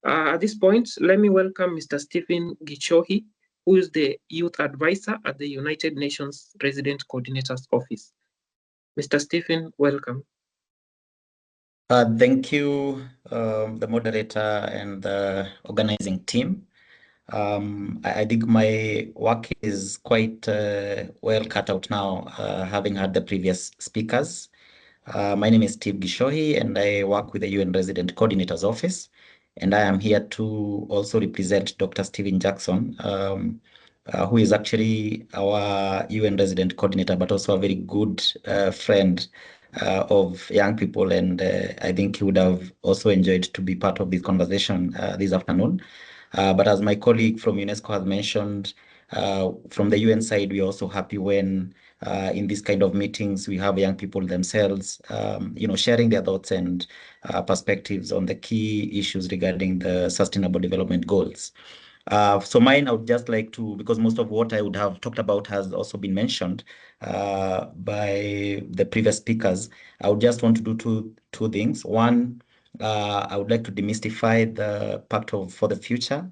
At this point, let me welcome Mr. Stephen Gichohi, who is the Youth Advisor at the United Nations Resident Coordinator's Office. Mr. Stephen, welcome. Thank you, the moderator and the organizing team. I think my work is quite well cut out now, having had the previous speakers. My name is Steve Gichohi, and I work with the UN Resident Coordinator's Office. And I am here to also represent Dr. Stephen Jackson, who is actually our UN Resident Coordinator, but also a very good friend of young people. And I think he would have also enjoyed to be part of this conversation this afternoon. But as my colleague from UNESCO has mentioned, from the UN side, we're also happy when in these kind of meetings we have young people themselves, sharing their thoughts and perspectives on the key issues regarding the Sustainable Development Goals. So mine, I would just like to, because most of what I would have talked about has also been mentioned by the previous speakers, I would just want to do two things. One, I would like to demystify the Pact for the Future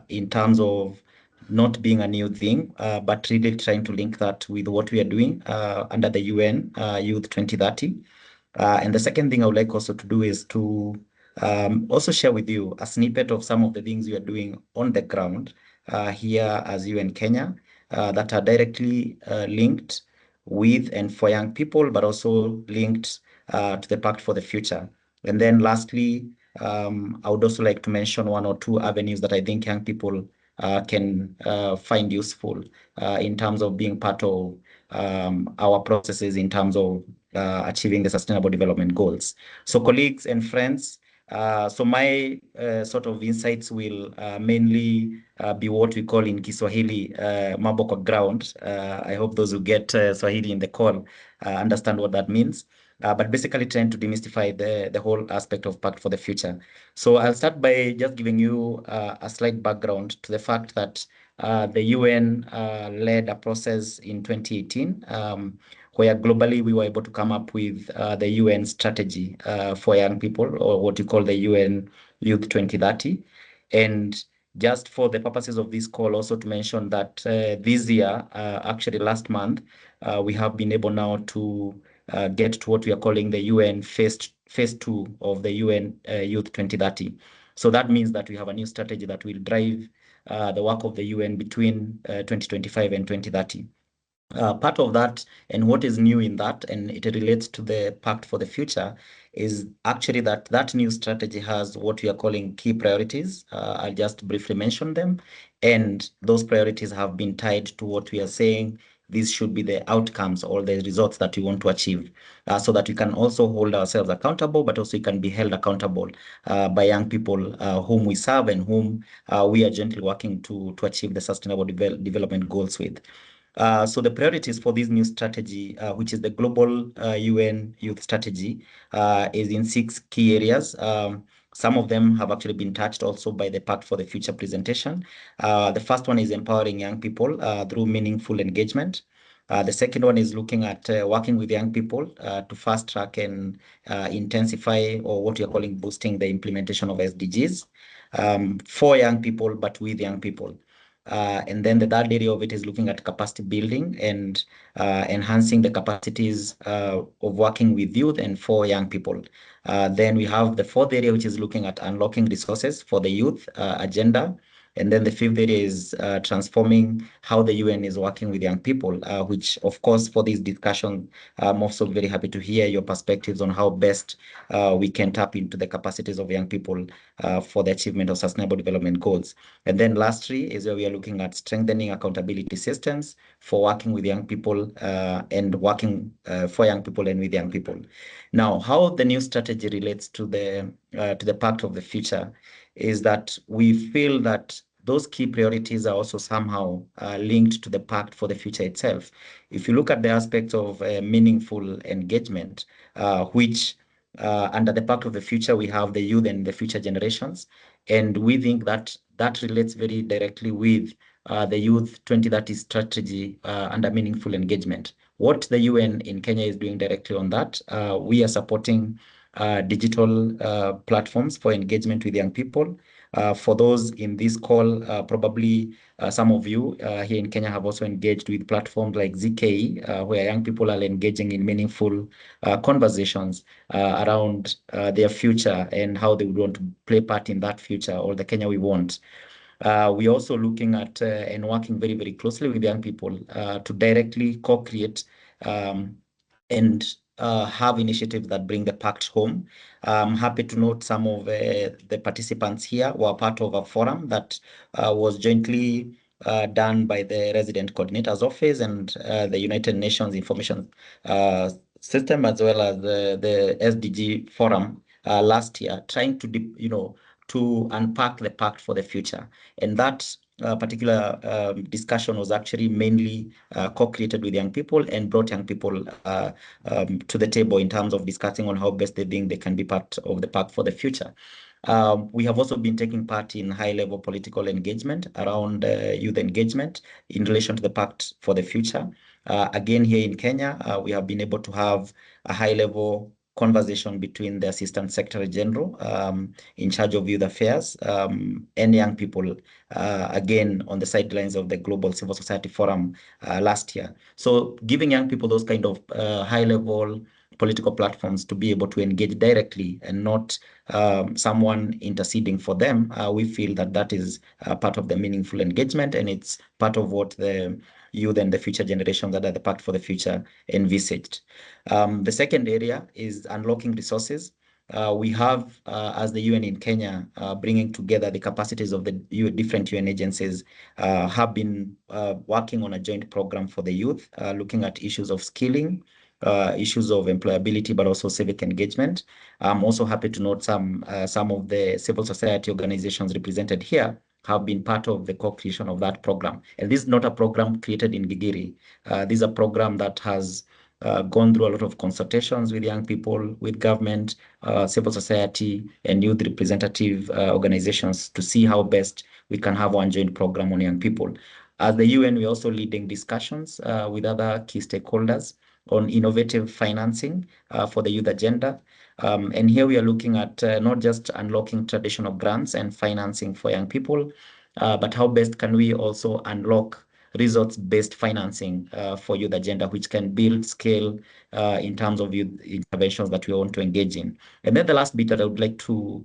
in terms of not being a new thing, but really trying to link that with what we are doing under the UN Youth 2030. And the second thing I would like also to do is to also share with you a snippet of some of the things we are doing on the ground here as UN Kenya that are directly linked with and for young people, but also linked to the Pact for the Future. And then lastly, I would also like to mention one or two avenues that I think young people can find useful in terms of being part of our processes in terms of achieving the Sustainable Development Goals. So colleagues and friends, so my sort of insights will mainly be what we call in Kiswahili mambo kwa ground. I hope those who get Swahili in the call understand what that means. But basically trying to demystify the whole aspect of Pact for the Future. So I'll start by just giving you a slight background to the fact that the UN led a process in 2018 where globally we were able to come up with the UN strategy for young people, or what you call the UN Youth 2030. And just for the purposes of this call, also to mention that this year, actually last month, we have been able now to get to what we are calling the UN phase 2 of the UN Youth 2030. So that means that we have a new strategy that will drive the work of the UN between 2025 and 2030. Part of that and what is new in that, and it relates to the Pact for the Future, is actually that new strategy has what we are calling key priorities. I'll just briefly mention them. And those priorities have been tied to what we are saying these should be the outcomes or the results that we want to achieve, so that we can also hold ourselves accountable, but also we can be held accountable by young people whom we serve and whom we are gently working to achieve the Sustainable Development Goals with. So the priorities for this new strategy, which is the Global UN Youth Strategy, is in 6 key areas. Some of them have actually been touched also by the Pact for the Future presentation. The first one is empowering young people through meaningful engagement. The second one is looking at working with young people to fast track and intensify, or what you're calling boosting, the implementation of SDGs for young people, but with young people. And then the third area of it is looking at capacity building and enhancing the capacities of working with youth and for young people. Then we have the fourth area, which is looking at unlocking resources for the youth agenda. And then the fifth area is transforming how the UN is working with young people, which, of course, for this discussion, I'm also very happy to hear your perspectives on how best we can tap into the capacities of young people for the achievement of Sustainable Development Goals. And then lastly is where we are looking at strengthening accountability systems for working with young people and working for young people and with young people. Now, how the new strategy relates to the Pact of the Future is that we feel that those key priorities are also somehow linked to the Pact for the Future itself. If you look at the aspects of meaningful engagement, which under the Pact of the Future, we have the youth and the future generations. And we think that that relates very directly with the Youth 2030 strategy under meaningful engagement. What the UN in Kenya is doing directly on that, we are supporting digital platforms for engagement with young people. For those in this call, probably some of you here in Kenya have also engaged with platforms like Gichohi, where young people are engaging in meaningful conversations around their future and how they would want to play part in that future or the Kenya we want. We're also looking at and working very, very closely with young people to directly co-create and have initiatives that bring the pact home. I'm happy to note some of the participants here were part of a forum that was jointly done by the Resident Coordinator's Office and the United Nations Information System, as well as the SDG Forum last year, trying to, to unpack the pact for the future. And that particular discussion was actually mainly co-created with young people and brought young people to the table in terms of discussing on how best they think they can be part of the pact for the future. We have also been taking part in high-level political engagement around youth engagement in relation to the pact for the future. Again, here in Kenya, we have been able to have a high-level conversation between the Assistant Secretary General in charge of youth affairs and young people, again, on the sidelines of the Global Civil Society Forum last year. So giving young people those kind of high-level political platforms to be able to engage directly and not someone interceding for them, we feel that that is part of the meaningful engagement, and it's part of what the youth and the future generations that are the Pact for the Future envisaged. The second area is unlocking resources. We have, as the UN in Kenya, bringing together the capacities of the different UN agencies, have been working on a joint program for the youth, looking at issues of skilling, issues of employability, but also civic engagement. I'm also happy to note some of the civil society organizations represented here have been part of the co-creation of that program. And this is not a program created in Gigiri. This is a program that has gone through a lot of consultations with young people, with government, civil society, and youth representative organizations to see how best we can have one joint program on young people. As the UN, we're also leading discussions with other key stakeholders on innovative financing for the youth agenda. And here we are looking at not just unlocking traditional grants and financing for young people, but how best can we also unlock results-based financing for youth agenda, which can build scale in terms of youth interventions that we want to engage in. And then the last bit that I would like to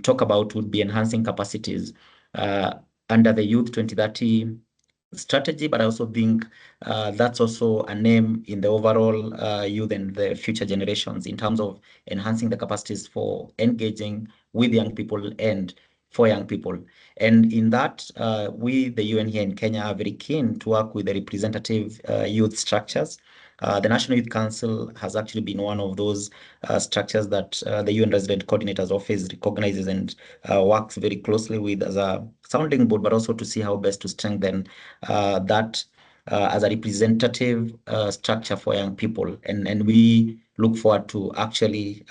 talk about would be enhancing capacities under the Youth 2030 strategy, but I also think that's also a name in the overall youth and the future generations in terms of enhancing the capacities for engaging with young people and for young people. And in that, we, the UN here in Kenya, are very keen to work with the representative youth structures. The National Youth Council has actually been one of those structures that the UN Resident Coordinator's Office recognizes and works very closely with as a sounding board, but also to see how best to strengthen that as a representative structure for young people. And we look forward to actually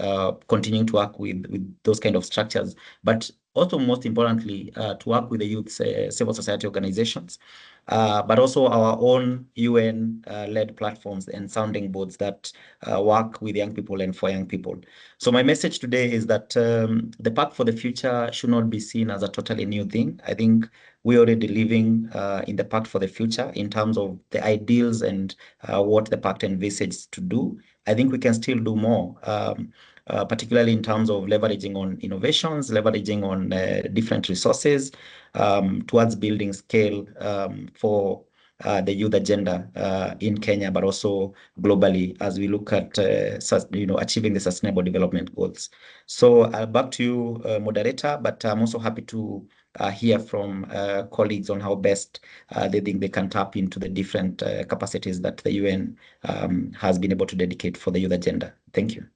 continuing to work with those kind of structures, but also most importantly, to work with the youth civil society organizations, but also our own UN-led platforms and sounding boards that work with young people and for young people. So my message today is that the Pact for the Future should not be seen as a totally new thing. I think we're already living in the Pact for the Future in terms of the ideals and what the Pact envisages to do. I think we can still do more, particularly in terms of leveraging on innovations, leveraging on different resources towards building scale for the youth agenda in Kenya, but also globally as we look at achieving the sustainable development goals. So back to you, moderator, but I'm also happy to hear from colleagues on how best they think they can tap into the different capacities that the UN has been able to dedicate for the youth agenda. Thank you.